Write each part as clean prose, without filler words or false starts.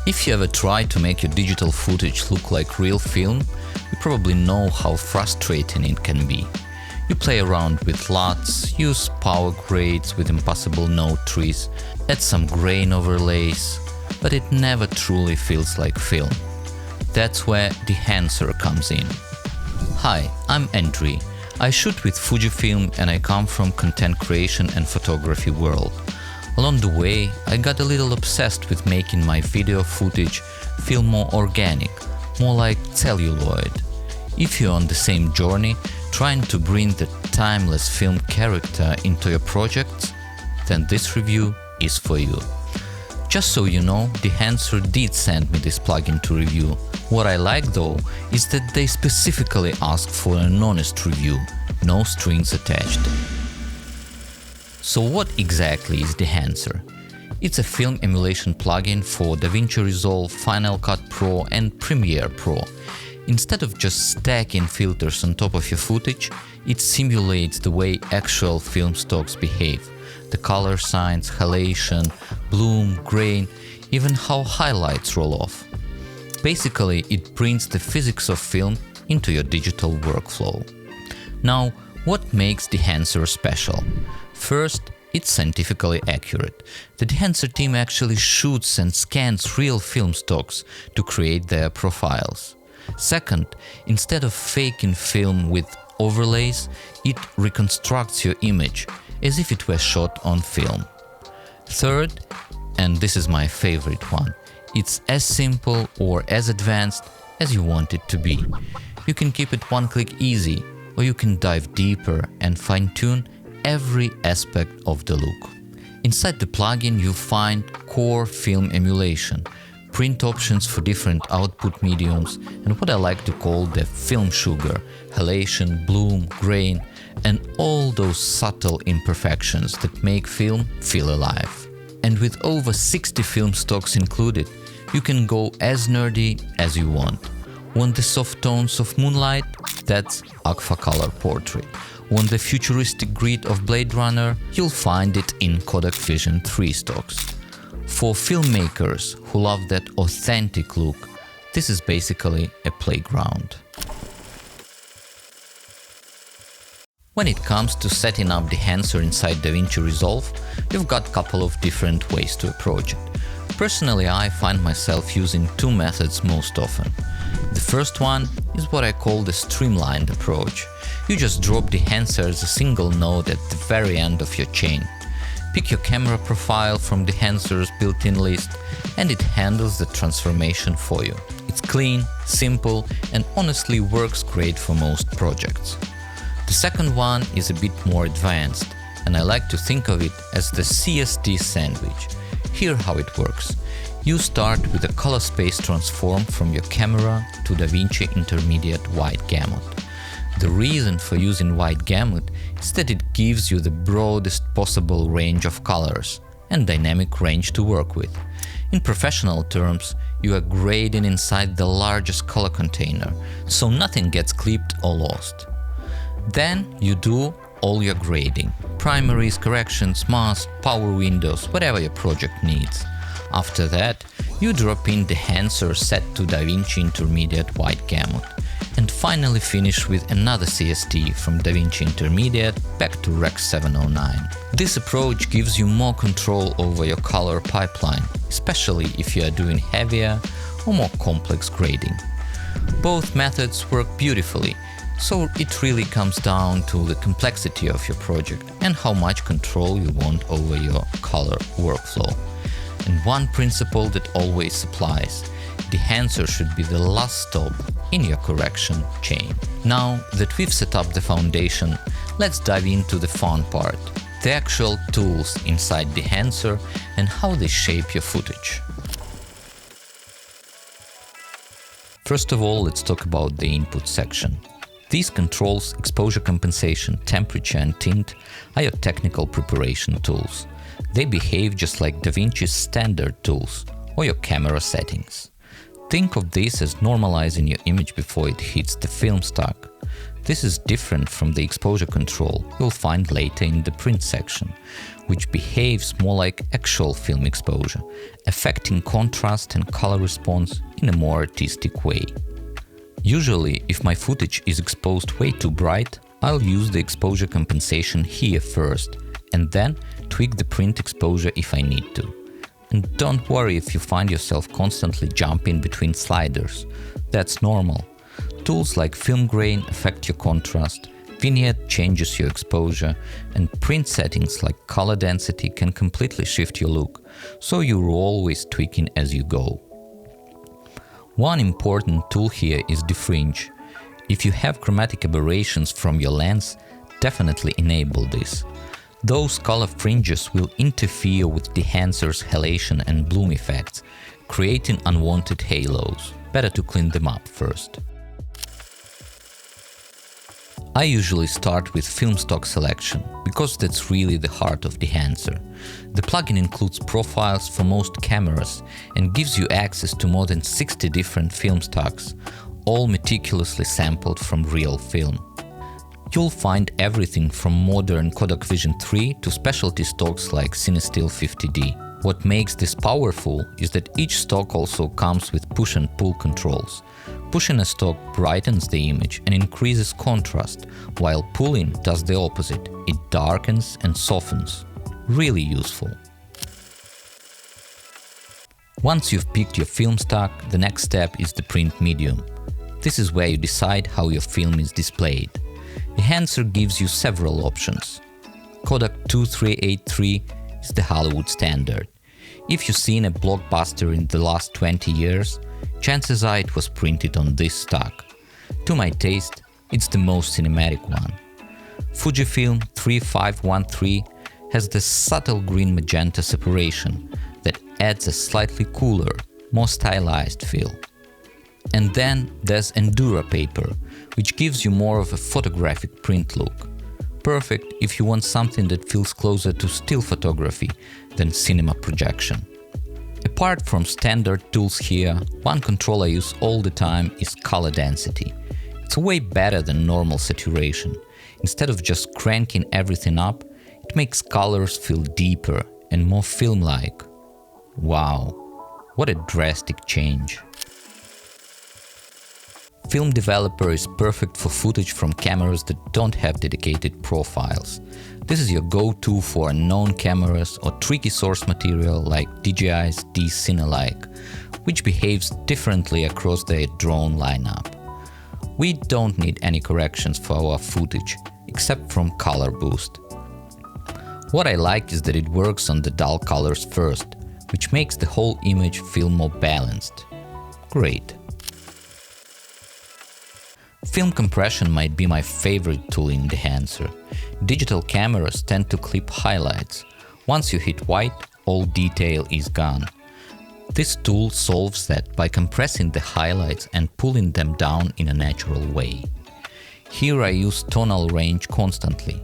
If you ever try to make your digital footage look like real film, you probably know how frustrating it can be. You play around with LUTs, use power grades with impossible node trees, add some grain overlays, but it never truly feels like film. That's where Dehancer comes in. Hi, I'm Andriy. I shoot with Fujifilm and I come from content creation and photography world. Along the way, I got a little obsessed with making my video footage feel more organic, more like celluloid. If you're on the same journey, trying to bring the timeless film character into your projects, then this review is for you. Just so you know, Dehancer did send me this plugin to review. What I like though is that they specifically asked for an honest review, no strings attached. So what exactly is Dehancer? It's a film emulation plugin for DaVinci Resolve, Final Cut Pro and Premiere Pro. Instead of just stacking filters on top of your footage, it simulates the way actual film stocks behave. The color signs, halation, bloom, grain, even how highlights roll off. Basically, it brings the physics of film into your digital workflow. Now, what makes Dehancer special? First, it's scientifically accurate. The Dehancer team actually shoots and scans real film stocks to create their profiles. Second, instead of faking film with overlays, it reconstructs your image as if it were shot on film. Third, and this is my favorite one, it's as simple or as advanced as you want it to be. You can keep it one-click easy, or you can dive deeper and fine-tune every aspect of the look. Inside the plugin you'll find core film emulation, print options for different output mediums, and what I like to call the film sugar, halation, bloom, grain, and all those subtle imperfections that make film feel alive. And with over 60 film stocks included, you can go as nerdy as you want. Want the soft tones of moonlight? That's Agfa Color Portrait. Want the futuristic grid of Blade Runner? You'll find it in Kodak Vision 3 stocks. For filmmakers who love that authentic look, this is basically a playground. When it comes to setting up Dehancer inside DaVinci Resolve, you've got a couple of different ways to approach it. Personally, I find myself using two methods most often. The first one is what I call the streamlined approach. You just drop Dehancer as a single node at the very end of your chain. Pick your camera profile from Dehancer's built-in list and it handles the transformation for you. It's clean, simple and honestly works great for most projects. The second one is a bit more advanced and I like to think of it as the CST sandwich. Here how it works. You start with a color space transform from your camera to DaVinci Intermediate Wide Gamut. The reason for using Wide Gamut is that it gives you the broadest possible range of colors and dynamic range to work with. In professional terms, you are grading inside the largest color container, so nothing gets clipped or lost. Then you do all your grading, primaries, corrections, masks, power windows, whatever your project needs. After that, you drop in Dehancer set to DaVinci Intermediate Wide Gamut, and finally finish with another CST from DaVinci Intermediate back to Rec 709. This approach gives you more control over your color pipeline, especially if you are doing heavier or more complex grading. Both methods work beautifully, so it really comes down to the complexity of your project and how much control you want over your color workflow. And one principle that always applies: Dehancer should be the last stop in your correction chain. Now that we've set up the foundation, let's dive into the fun part, the actual tools inside Dehancer and how they shape your footage. First of all, let's talk about the input section. These controls, exposure compensation, temperature and tint are your technical preparation tools. They behave just like DaVinci's standard tools or your camera settings. Think of this as normalizing your image before it hits the film stock. This is different from the exposure control you'll find later in the print section, which behaves more like actual film exposure, affecting contrast and color response in a more artistic way. Usually, if my footage is exposed way too bright, I'll use the exposure compensation here first, and then tweak the print exposure if I need to. And don't worry if you find yourself constantly jumping between sliders. That's normal. Tools like film grain affect your contrast, vignette changes your exposure, and print settings like color density can completely shift your look, so you're always tweaking as you go. One important tool here is defringe. If you have chromatic aberrations from your lens, definitely enable this. Those color fringes will interfere with Dehancer's halation and bloom effects, creating unwanted halos. Better to clean them up first. I usually start with film stock selection, because that's really the heart of Dehancer. The plugin includes profiles for most cameras and gives you access to more than 60 different film stocks, all meticulously sampled from real film. You'll find everything from modern Kodak Vision 3 to specialty stocks like CineStill 50D. What makes this powerful is that each stock also comes with push and pull controls. Pushing a stock brightens the image and increases contrast, while pulling does the opposite, it darkens and softens. Really useful. Once you've picked your film stock, the next step is the print medium. This is where you decide how your film is displayed. Dehancer gives you several options. Kodak 2383 is the Hollywood standard. If you've seen a blockbuster in the last 20 years, chances are it was printed on this stock. To my taste, it's the most cinematic one. Fujifilm 3513 has the subtle green-magenta separation that adds a slightly cooler, more stylized feel. And then there's Endura paper, which gives you more of a photographic print look. Perfect if you want something that feels closer to still photography than cinema projection. Apart from standard tools here, one control I use all the time is color density. It's way better than normal saturation. Instead of just cranking everything up, it makes colors feel deeper and more film-like. Wow, what a drastic change. Film Developer is perfect for footage from cameras that don't have dedicated profiles. This is your go-to for unknown cameras or tricky source material like DJI's D-Cine-like, which behaves differently across their drone lineup. We don't need any corrections for our footage, except from color boost. What I like is that it works on the dull colors first, which makes the whole image feel more balanced. Great. Film compression might be my favorite tool in Dehancer. Digital cameras tend to clip highlights. Once you hit white, all detail is gone. This tool solves that by compressing the highlights and pulling them down in a natural way. Here I use tonal range constantly.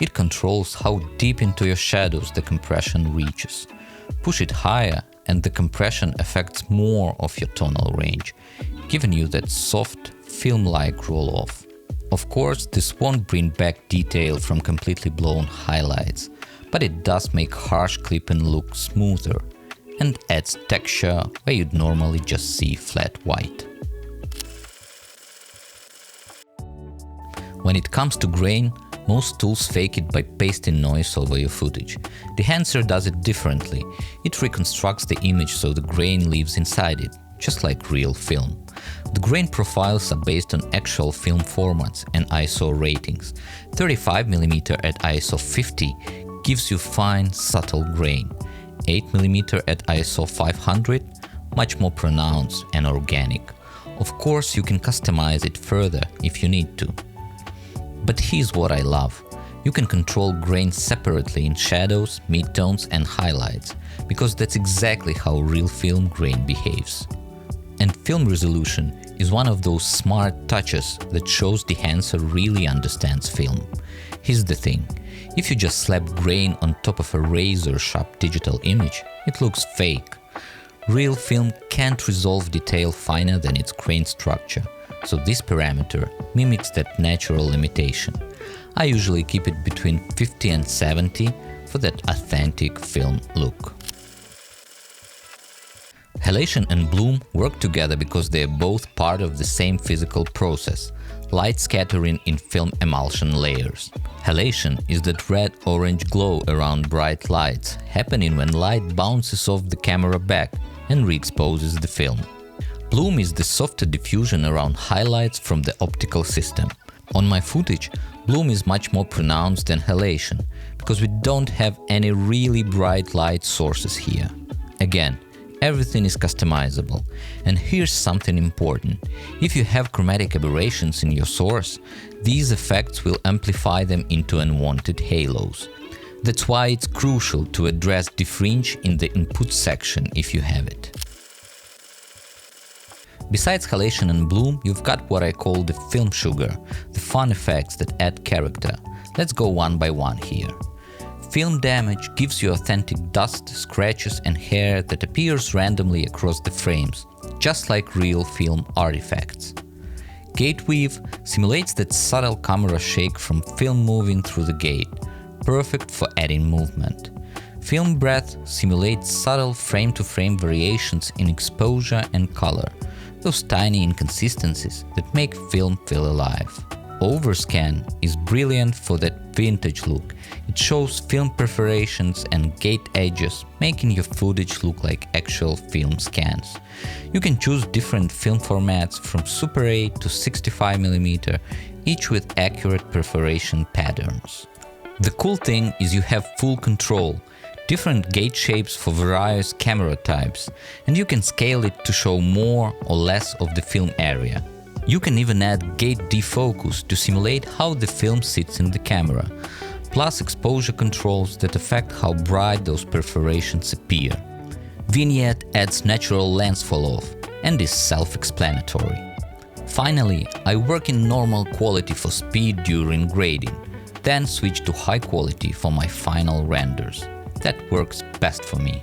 It controls how deep into your shadows the compression reaches. Push it higher and the compression affects more of your tonal range, giving you that soft, film-like roll-off. Of course, this won't bring back detail from completely blown highlights, but it does make harsh clipping look smoother and adds texture where you'd normally just see flat white. When it comes to grain, most tools fake it by pasting noise over your footage. Dehancer does it differently. It reconstructs the image so the grain lives inside it, just like real film. The grain profiles are based on actual film formats and ISO ratings. 35mm at ISO 50 gives you fine, subtle grain. 8mm at ISO 500, much more pronounced and organic. Of course, you can customize it further if you need to. But here's what I love. You can control grain separately in shadows, midtones and highlights, because that's exactly how real film grain behaves. And film resolution is one of those smart touches that shows Dehancer really understands film. Here's the thing, if you just slap grain on top of a razor-sharp digital image, it looks fake. Real film can't resolve detail finer than its grain structure, so this parameter mimics that natural limitation. I usually keep it between 50 and 70 for that authentic film look. Halation and bloom work together because they are both part of the same physical process – light scattering in film emulsion layers. Halation is that red-orange glow around bright lights, happening when light bounces off the camera back and re-exposes the film. Bloom is the softer diffusion around highlights from the optical system. On my footage, bloom is much more pronounced than halation, because we don't have any really bright light sources here. Again, everything is customizable. And here's something important. If you have chromatic aberrations in your source, these effects will amplify them into unwanted halos. That's why it's crucial to address diffringe in the input section if you have it. Besides halation and bloom, you've got what I call the film sugar, the fun effects that add character. Let's go one by one here. Film damage gives you authentic dust, scratches and hair that appears randomly across the frames, just like real film artifacts. Gate weave simulates that subtle camera shake from film moving through the gate, perfect for adding movement. Film breath simulates subtle frame-to-frame variations in exposure and color, those tiny inconsistencies that make film feel alive. Overscan is brilliant for that vintage look. It shows film perforations and gate edges, making your footage look like actual film scans. You can choose different film formats from Super 8 to 65mm, each with accurate perforation patterns. The cool thing is you have full control, different gate shapes for various camera types, and you can scale it to show more or less of the film area. You can even add gate defocus to simulate how the film sits in the camera, plus exposure controls that affect how bright those perforations appear. Vignette adds natural lens fall-off and is self-explanatory. Finally, I work in normal quality for speed during grading, then switch to high quality for my final renders. That works best for me.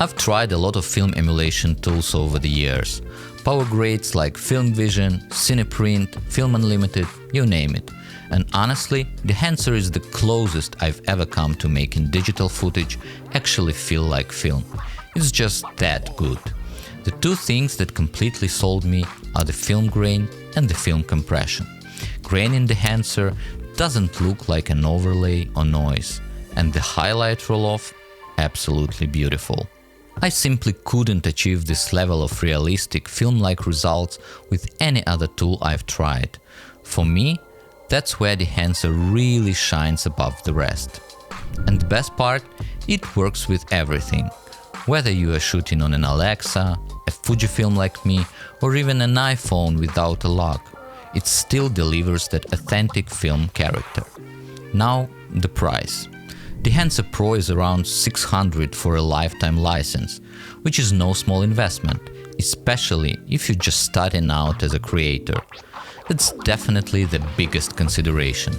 I've tried a lot of film emulation tools over the years. Power grades like Film Vision, Cineprint, Film Unlimited, you name it. And honestly, Dehancer is the closest I've ever come to making digital footage actually feel like film. It's just that good. The two things that completely sold me are the film grain and the film compression. Grain in Dehancer doesn't look like an overlay or noise, and the highlight roll-off, absolutely beautiful. I simply couldn't achieve this level of realistic film-like results with any other tool I've tried. For me, that's where Dehancer really shines above the rest. And the best part, it works with everything. Whether you are shooting on an Alexa, a Fujifilm like me, or even an iPhone without a lock, it still delivers that authentic film character. Now, the price. Dehancer Pro is around $600 for a lifetime license, which is no small investment, especially if you're just starting out as a creator. That's definitely the biggest consideration.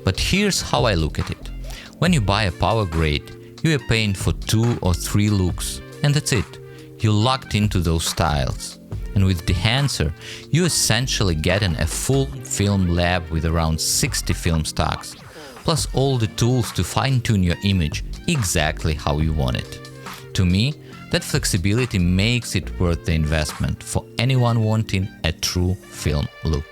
But here's how I look at it. When you buy a power grade, you are paying for 2 or 3 looks, and that's it. You're locked into those styles. And with Dehancer, you essentially get a full film lab with around 60 film stocks, plus all the tools to fine-tune your image exactly how you want it. To me, that flexibility makes it worth the investment for anyone wanting a true film look.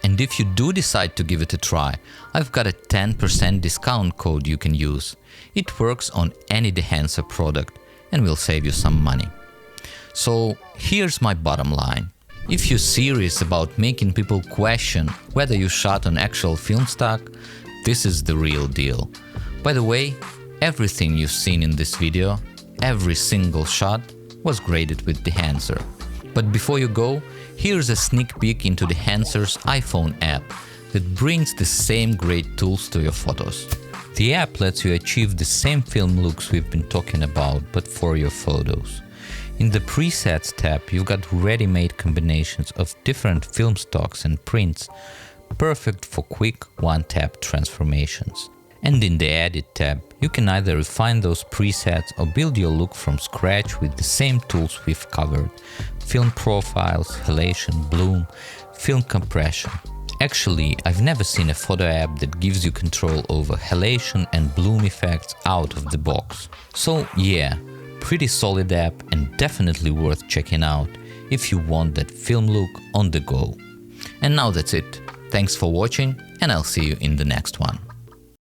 And if you do decide to give it a try, I've got a 10% discount code you can use. It works on any Dehancer product and will save you some money. So here's my bottom line. If you're serious about making people question whether you shot on actual film stock, this is the real deal. By the way, everything you've seen in this video, every single shot, was graded with Dehancer. But before you go, here's a sneak peek into Dehancer's iPhone app that brings the same great tools to your photos. The app lets you achieve the same film looks we've been talking about, but for your photos. In the Presets tab, you've got ready-made combinations of different film stocks and prints, perfect for quick one-tap transformations. And in the Edit tab, you can either refine those presets or build your look from scratch with the same tools we've covered: film profiles, halation, bloom, film compression. Actually, I've never seen a photo app that gives you control over halation and bloom effects out of the box. So yeah, pretty solid app and definitely worth checking out if you want that film look on the go. And now that's it. Thanks for watching, and I'll see you in the next one.